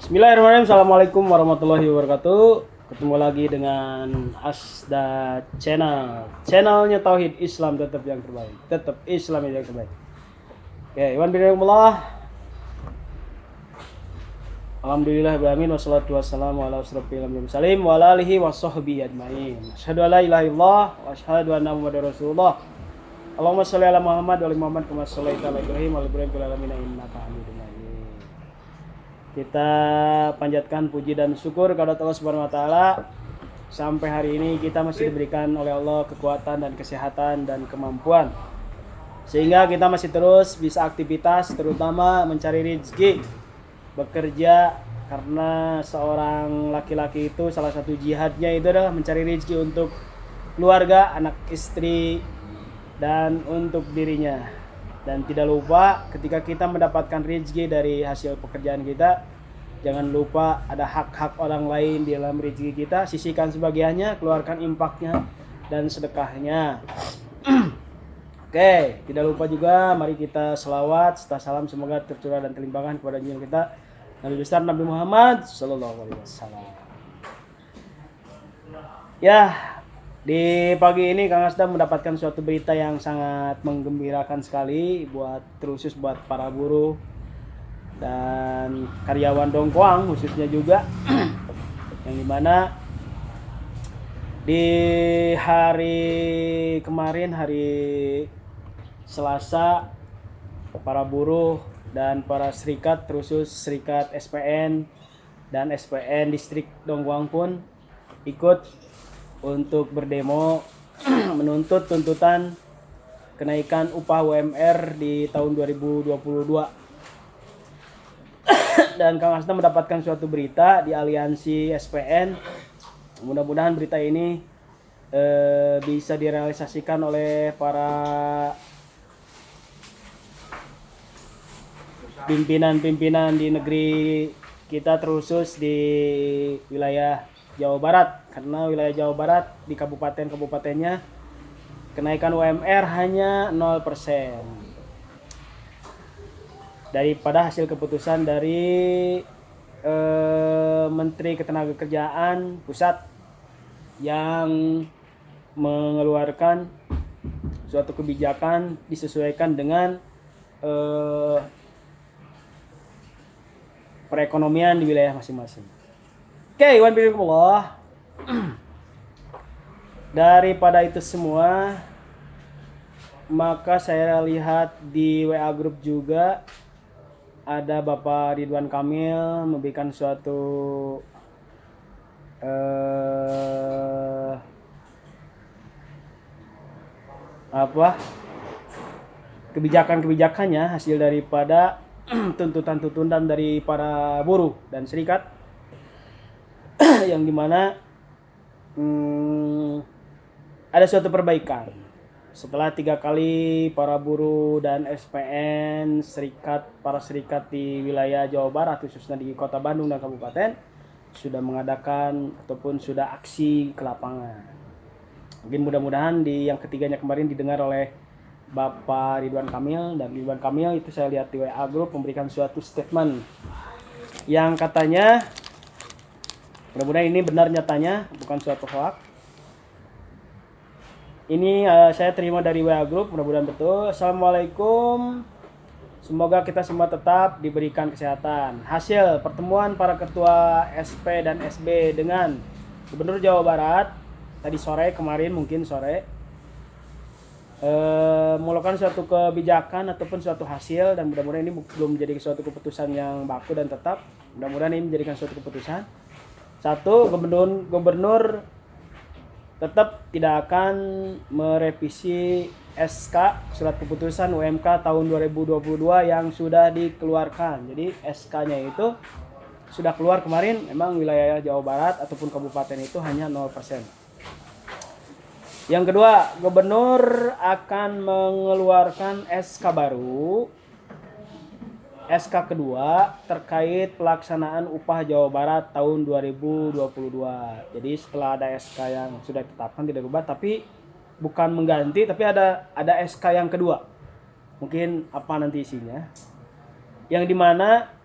Bismillahirrahmanirrahim. Assalamualaikum warahmatullahi wabarakatuh. Ketemu lagi dengan Asda Channel. Channelnya Tauhid Islam tetap yang terbaik. Tetap Islam yang terbaik. Oke, Iwan bin Allah. Alhamdulillah berhamin wassalatu wassalamu ala asrofil mursalin wa ala alihi wassohbihi ajmain. Asyhadu an la ilaha illallah wa asyhadu anna muhammadar rasulullah. Allahumma sholli ala Muhammad wa ali Muhammad kama shallaita ala Ibrahim wa ala Ibrahim fil alamin innaka Hamidum Majid. Kita panjatkan puji dan syukur kepada Allah Subhanahu wa taala. Sampai hari ini kita masih diberikan oleh Allah kekuatan dan kesehatan dan kemampuan. Sehingga kita masih terus bisa aktivitas, terutama mencari rezeki, bekerja, karena seorang laki-laki itu salah satu jihadnya itu adalah mencari rezeki untuk keluarga, anak istri, dan untuk dirinya. Dan tidak lupa ketika kita mendapatkan rezeki dari hasil pekerjaan kita, jangan lupa ada hak-hak orang lain di dalam rezeki kita. Sisihkan sebagiannya, keluarkan infaknya dan sedekahnya. Oke, tidak lupa juga mari kita selawat serta salam semoga tercurah dan terlimpahkan kepada junjungan kita Nabi besar Nabi Muhammad sallallahu alaihi wasallam. Ya, di pagi ini Kang Asda mendapatkan suatu berita yang sangat menggembirakan sekali terusus buat para buruh dan karyawan Dongkoang khususnya juga yang dimana di hari kemarin, hari Selasa, para buruh dan para serikat, terusus serikat SPN dan SPN distrik Dongkoang pun ikut untuk berdemo menuntut tuntutan kenaikan upah UMR di tahun 2022. Dan Kang Asna mendapatkan suatu berita di aliansi SPN. Mudah-mudahan berita ini bisa direalisasikan oleh para pimpinan-pimpinan di negeri kita, terusus di wilayah Jawa Barat, karena wilayah Jawa Barat di kabupaten-kabupatennya kenaikan UMR hanya 0% daripada hasil keputusan dari Menteri Ketenagakerjaan pusat yang mengeluarkan suatu kebijakan disesuaikan dengan perekonomian di wilayah masing-masing. Oke, Iwan bin Allah. Daripada itu semua, maka saya lihat di WA Group juga ada Bapak Ridwan Kamil memberikan suatu kebijakan-kebijakannya hasil daripada tuntutan-tuntutan dari para buruh dan serikat yang dimana ada suatu perbaikan setelah 3 kali para buruh dan SPN para serikat di wilayah Jawa Barat khususnya di Kota Bandung dan Kabupaten sudah mengadakan ataupun sudah aksi ke lapangan. Mungkin mudah-mudahan di yang ketiganya kemarin didengar oleh Bapak Ridwan Kamil, dan Ridwan Kamil itu saya lihat di WA Group memberikan suatu statement yang katanya, mudah-mudahan ini benar nyatanya, bukan suatu hoax. Ini saya terima dari WA Group, mudah-mudahan betul. Assalamualaikum, semoga kita semua tetap diberikan kesehatan. Hasil pertemuan para ketua SP dan SB dengan Gubernur Jawa Barat tadi sore, kemarin mungkin sore, melakukan suatu kebijakan ataupun suatu hasil, dan mudah-mudahan ini belum menjadi suatu keputusan yang baku dan tetap. Mudah-mudahan ini menjadikan suatu keputusan. Satu, gubernur tetap tidak akan merevisi SK surat keputusan UMK tahun 2022 yang sudah dikeluarkan. Jadi SK-nya itu sudah keluar kemarin, memang wilayah Jawa Barat ataupun kabupaten itu hanya 0%. Yang kedua, gubernur akan mengeluarkan SK baru, SK kedua terkait pelaksanaan upah Jawa Barat tahun 2022. Jadi setelah ada SK yang sudah ditetapkan tidak berubah, tapi bukan mengganti, tapi ada SK yang kedua. Mungkin apa nanti isinya? Yang dimana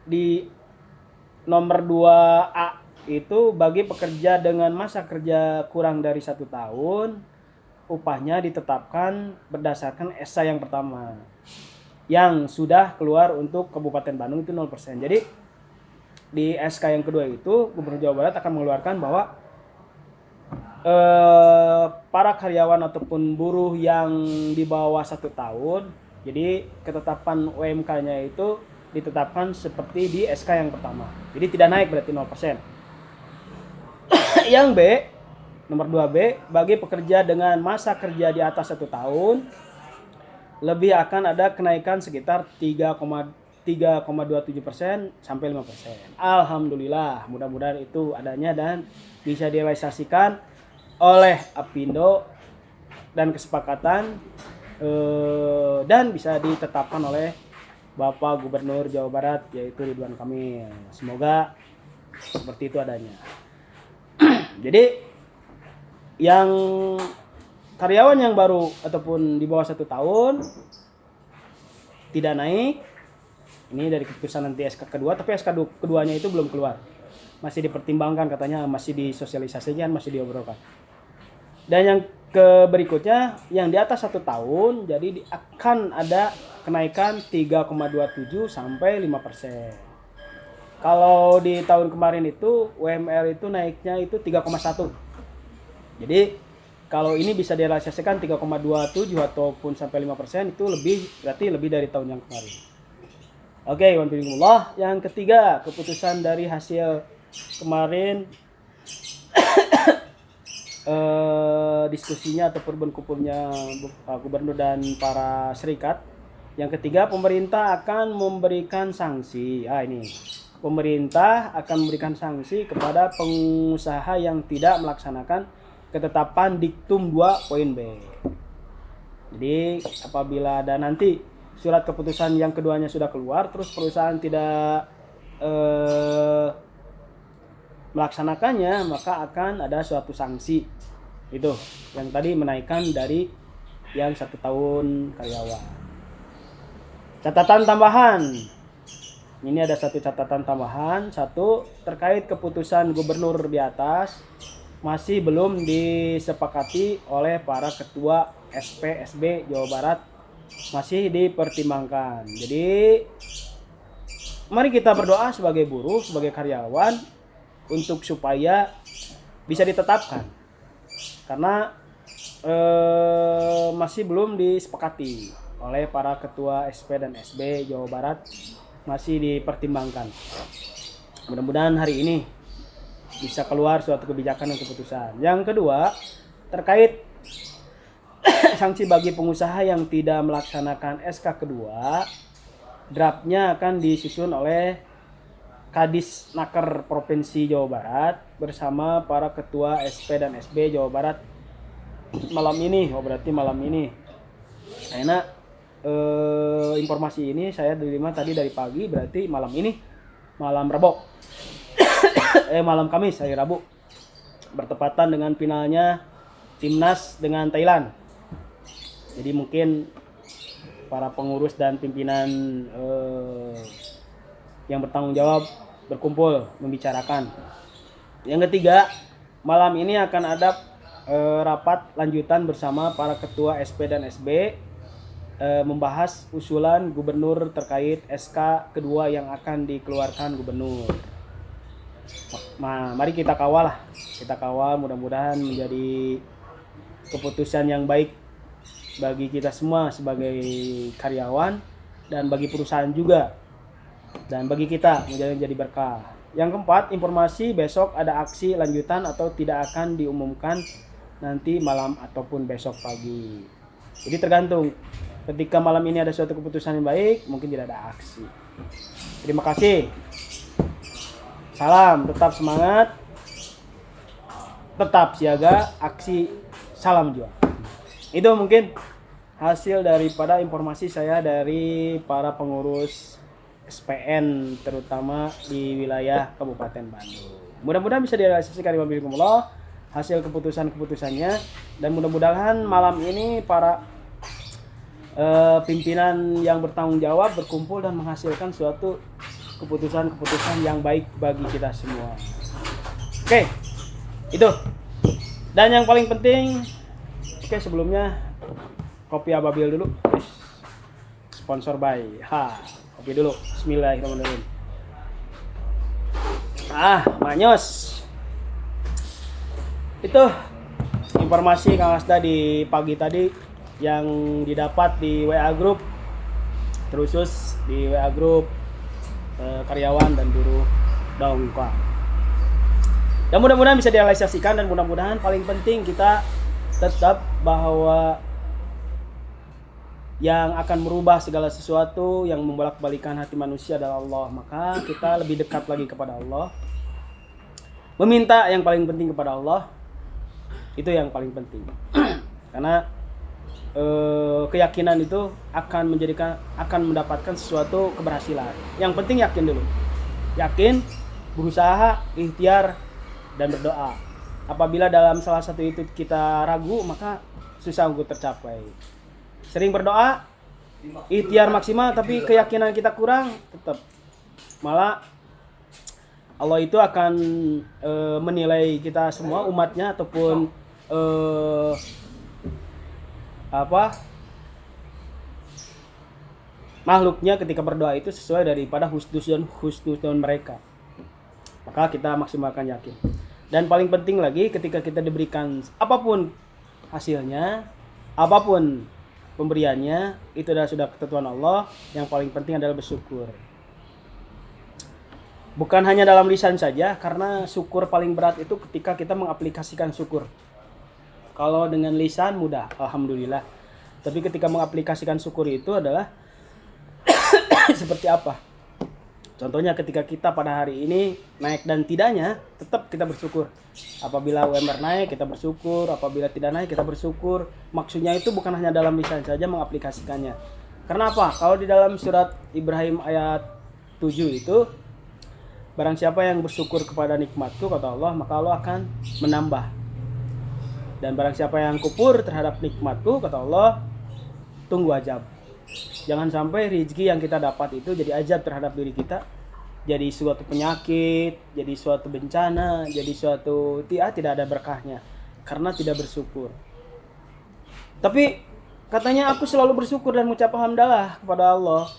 di nomor 2A itu bagi pekerja dengan masa kerja kurang dari 1 tahun, upahnya ditetapkan berdasarkan SK yang pertama yang sudah keluar untuk Kabupaten Bandung itu 0%. Jadi di SK yang kedua itu Gubernur Jawa Barat akan mengeluarkan bahwa para karyawan ataupun buruh yang di bawah 1 tahun, jadi ketetapan UMK-nya itu ditetapkan seperti di SK yang pertama. Jadi tidak naik, berarti 0%. Yang B, nomor 2B, bagi pekerja dengan masa kerja di atas 1 tahun, lebih akan ada kenaikan sekitar 3,27% sampai 5%. Alhamdulillah, mudah-mudahan itu adanya dan bisa direalisasikan oleh Apindo dan kesepakatan dan bisa ditetapkan oleh Bapak Gubernur Jawa Barat yaitu Ridwan Kamil. Semoga seperti itu adanya. Jadi yang karyawan yang baru ataupun di bawah 1 tahun tidak naik. Ini dari keputusan nanti SK kedua, tapi SK keduanya itu belum keluar. Masih dipertimbangkan katanya, masih disosialisasikan, masih diobrolkan. Dan yang berikutnya yang di atas 1 tahun, jadi akan ada kenaikan 3,27 sampai 5%. Kalau di tahun kemarin itu UMR itu naiknya itu 3,1. Jadi kalau ini bisa direalisasikan 3,27 ataupun sampai 5% itu berarti lebih dari tahun yang kemarin. Oke, walhamdulillah. Yang ketiga, keputusan dari hasil kemarin diskusinya ataupun berkumpulnya gubernur dan para serikat. Yang ketiga, pemerintah akan memberikan sanksi. Ini. Pemerintah akan memberikan sanksi kepada pengusaha yang tidak melaksanakan ketetapan Diktum 2.B. Jadi apabila ada nanti surat keputusan yang keduanya sudah keluar, terus perusahaan tidak melaksanakannya, maka akan ada suatu sanksi. Itu yang tadi menaikkan dari yang 1 tahun karyawan. Catatan tambahan. Ini ada satu catatan tambahan. Satu, terkait keputusan gubernur di atas masih belum disepakati oleh para ketua SP, SB Jawa Barat, masih dipertimbangkan. Jadi mari kita berdoa sebagai buruh, sebagai karyawan untuk supaya bisa ditetapkan. Karena masih belum disepakati oleh para ketua SP dan SB Jawa Barat, masih dipertimbangkan. Mudah-mudahan hari ini bisa keluar suatu kebijakan dan keputusan. Yang kedua, terkait sanksi bagi pengusaha yang tidak melaksanakan SK kedua, draftnya akan disusun oleh Kadis Naker Provinsi Jawa Barat bersama para ketua SP dan SB Jawa Barat malam ini. Berarti malam ini. Karena informasi ini saya terima tadi dari pagi, berarti malam ini, malam Rabu, malam Kamis, hari Rabu, bertepatan dengan finalnya Timnas dengan Thailand. Jadi mungkin para pengurus dan pimpinan yang bertanggung jawab berkumpul membicarakan. Yang ketiga, malam ini akan ada rapat lanjutan bersama para ketua SP dan SB membahas usulan gubernur terkait SK kedua yang akan dikeluarkan gubernur. Mari kita kawal lah. Kita kawal, mudah-mudahan menjadi keputusan yang baik bagi kita semua sebagai karyawan dan bagi perusahaan juga. Dan bagi kita menjadi berkah. Yang keempat, informasi besok ada aksi lanjutan atau tidak akan diumumkan nanti malam ataupun besok pagi. Jadi tergantung. Ketika malam ini ada suatu keputusan yang baik, mungkin tidak ada aksi. Terima kasih. Salam, tetap semangat, tetap siaga, aksi, salam juang. Itu mungkin hasil daripada informasi saya dari para pengurus SPN terutama di wilayah Kabupaten Bandung. Mudah-mudahan bisa direalisasikan Allah hasil keputusan-keputusannya, dan mudah-mudahan malam ini para pimpinan yang bertanggung jawab berkumpul dan menghasilkan suatu keputusan-keputusan yang baik bagi kita semua. Oke, itu. Dan yang paling penting, sebelumnya kopi Ababil dulu. Sponsor by kopi dulu. Bismillahirrahmanirrahim. Manyos. Itu informasi Kang Asda di pagi tadi yang didapat di WA Group, terusus di WA Group karyawan dan buruh Dongkang. Dan mudah-mudahan bisa direalisasikan, dan mudah-mudahan paling penting kita tetap bahwa yang akan merubah segala sesuatu, yang membolak-balikan hati manusia adalah Allah. Maka kita lebih dekat lagi kepada Allah, meminta yang paling penting kepada Allah. Itu yang paling penting. Karena keyakinan itu akan mendapatkan sesuatu keberhasilan. Yang penting yakin dulu. Yakin, berusaha, ikhtiar, dan berdoa. Apabila dalam salah satu itu kita ragu, maka susah untuk tercapai. Sering berdoa, ikhtiar maksimal, tapi keyakinan kita kurang, tetap malah Allah itu akan menilai kita semua umatnya ataupun makhluknya ketika berdoa itu sesuai daripada husnuzon mereka. Maka kita maksimalkan yakin. Dan paling penting lagi, ketika kita diberikan apapun hasilnya, apapun pemberiannya, itu sudah ketentuan Allah. Yang paling penting adalah bersyukur. Bukan hanya dalam lisan saja, karena syukur paling berat itu ketika kita mengaplikasikan syukur. Kalau dengan lisan mudah, alhamdulillah. Tapi ketika mengaplikasikan syukur itu adalah seperti apa? Contohnya ketika kita pada hari ini naik dan tidaknya, tetap kita bersyukur. Apabila UMR naik, kita bersyukur. Apabila tidak naik, kita bersyukur. Maksudnya itu bukan hanya dalam lisan saja mengaplikasikannya. Karena apa? Kalau di dalam surat Ibrahim ayat 7 itu, barang siapa yang bersyukur kepada nikmatku, kata Allah, maka Allah akan menambah. Dan barang siapa yang kufur terhadap nikmatku, kata Allah, tunggu azab. Jangan sampai rezeki yang kita dapat itu jadi azab terhadap diri kita, jadi suatu penyakit, jadi suatu bencana, jadi suatu tidak ada berkahnya karena tidak bersyukur. Tapi katanya aku selalu bersyukur dan mengucap hamdalah kepada Allah.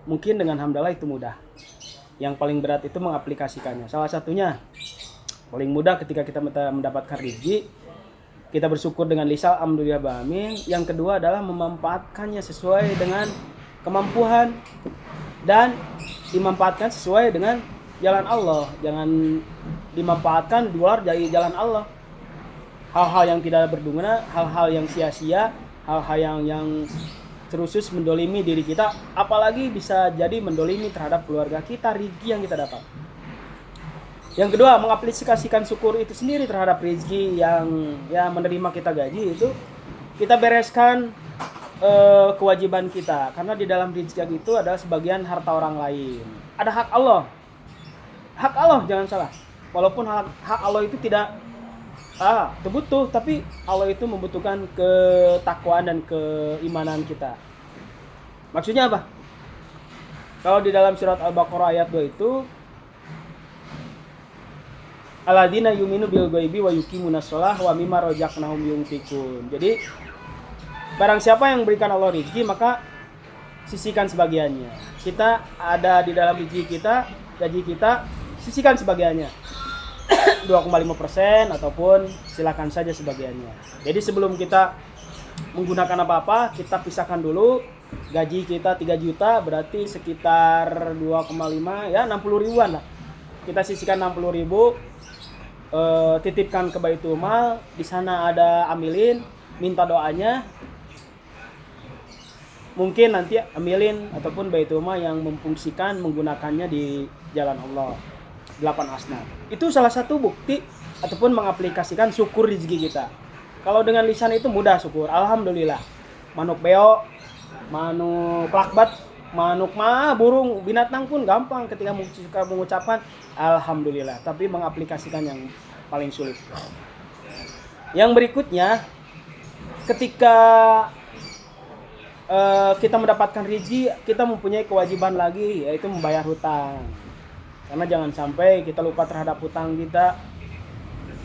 Mungkin dengan hamdalah itu mudah. Yang paling berat itu mengaplikasikannya. Salah satunya paling mudah ketika kita mendapatkan rezeki, kita bersyukur dengan lisan alhamdulillah bahamin. Yang kedua adalah memanfaatkannya sesuai dengan kemampuan dan dimanfaatkan sesuai dengan jalan Allah. Jangan dimanfaatkan di luar dari jalan Allah. Hal-hal yang tidak berguna, hal-hal yang sia-sia, hal-hal yang terusus mendolimi diri kita, apalagi bisa jadi mendolimi terhadap keluarga kita, rezeki yang kita dapat. Yang kedua, mengaplikasikan syukur itu sendiri terhadap rezeki yang menerima kita gaji itu, kita bereskan kewajiban kita. Karena di dalam rezeki itu adalah sebagian harta orang lain. Ada hak Allah. Hak Allah, jangan salah. Walaupun hak Allah itu tidak butuh, tapi Allah itu membutuhkan ketakwaan dan keimanan kita. Maksudnya apa? Kalau di dalam surat Al-Baqarah ayat 2 itu, alladzina yuminu bil ghaibi wa yuqimunas shalah wa mimma razaqnahum yunfikun. Jadi barang siapa yang berikan Allah rezeki, maka sisihkan sebagiannya. Kita ada di dalam rezeki kita, gaji kita, sisihkan sebagiannya. 2,5% ataupun silakan saja sebagiannya. Jadi sebelum kita menggunakan apa-apa, kita pisahkan dulu. Gaji kita 3 juta, berarti sekitar 2,5 ya 60 ribuan lah. Kita sisihkan 60 ribu, titipkan ke Baitul Mal, di sana ada amilin, minta doanya. Mungkin nanti amilin ataupun Baitul Mal yang memfungsikan menggunakannya di jalan Allah. 8 asnaf. Itu salah satu bukti ataupun mengaplikasikan syukur rezeki kita. Kalau dengan lisan itu mudah syukur, alhamdulillah. Manuk beo, manuk lakbat, manuk burung, binatang pun gampang ketika mengucapkan alhamdulillah, tapi mengaplikasikan yang paling sulit. Yang berikutnya, ketika kita mendapatkan rezeki, kita mempunyai kewajiban lagi, yaitu membayar hutang. Karena jangan sampai kita lupa terhadap hutang kita.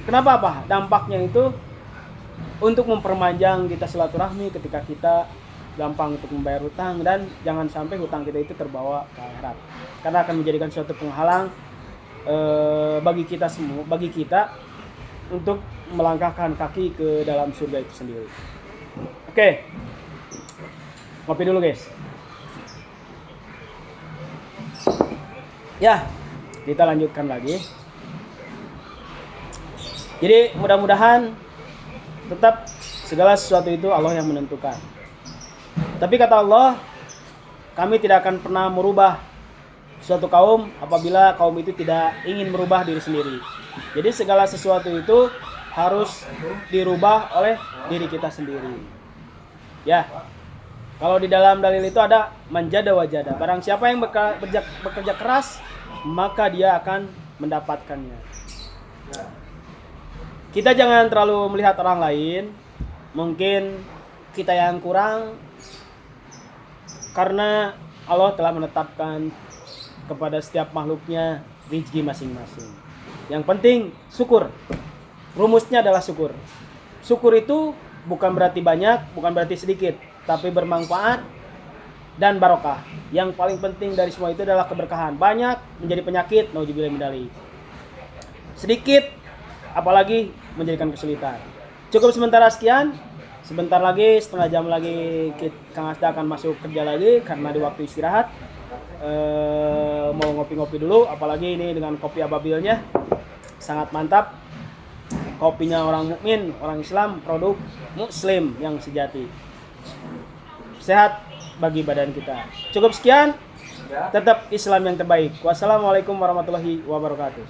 Kenapa apa? Dampaknya itu untuk memperpanjang kita silaturahmi ketika kita gampang untuk membayar hutang, dan jangan sampai hutang kita itu terbawa ke akhirat. Karena akan menjadikan suatu penghalang bagi kita semua, bagi kita untuk melangkahkan kaki ke dalam surga itu sendiri. Oke. Ngopi dulu, guys. Ya, kita lanjutkan lagi. Jadi mudah-mudahan tetap segala sesuatu itu Allah yang menentukan. Tapi kata Allah, kami tidak akan pernah merubah suatu kaum apabila kaum itu tidak ingin merubah diri sendiri. Jadi segala sesuatu itu harus dirubah oleh diri kita sendiri. Ya, kalau di dalam dalil itu ada manjada wajada. Barang siapa yang bekerja keras, maka dia akan mendapatkannya. Kita jangan terlalu melihat orang lain. Mungkin kita yang kurang, karena Allah telah menetapkan kepada setiap makhluknya rezeki masing-masing. Yang penting syukur. Rumusnya adalah syukur. Syukur itu bukan berarti banyak, bukan berarti sedikit, tapi bermanfaat dan barokah. Yang paling penting dari semua itu adalah keberkahan. Banyak menjadi penyakit, nauzubillah min dzalik. Sedikit apalagi menjadikan kesulitan. Cukup sementara sekian. Sebentar lagi, setengah jam lagi Kang Asda akan masuk kerja lagi karena di waktu istirahat. Mau ngopi-ngopi dulu, apalagi ini dengan kopi ababilnya sangat mantap. Kopinya orang mukmin, orang Islam, produk muslim yang sejati. Sehat bagi badan kita. Cukup sekian. Tetap Islam yang terbaik. Wassalamualaikum warahmatullahi wabarakatuh.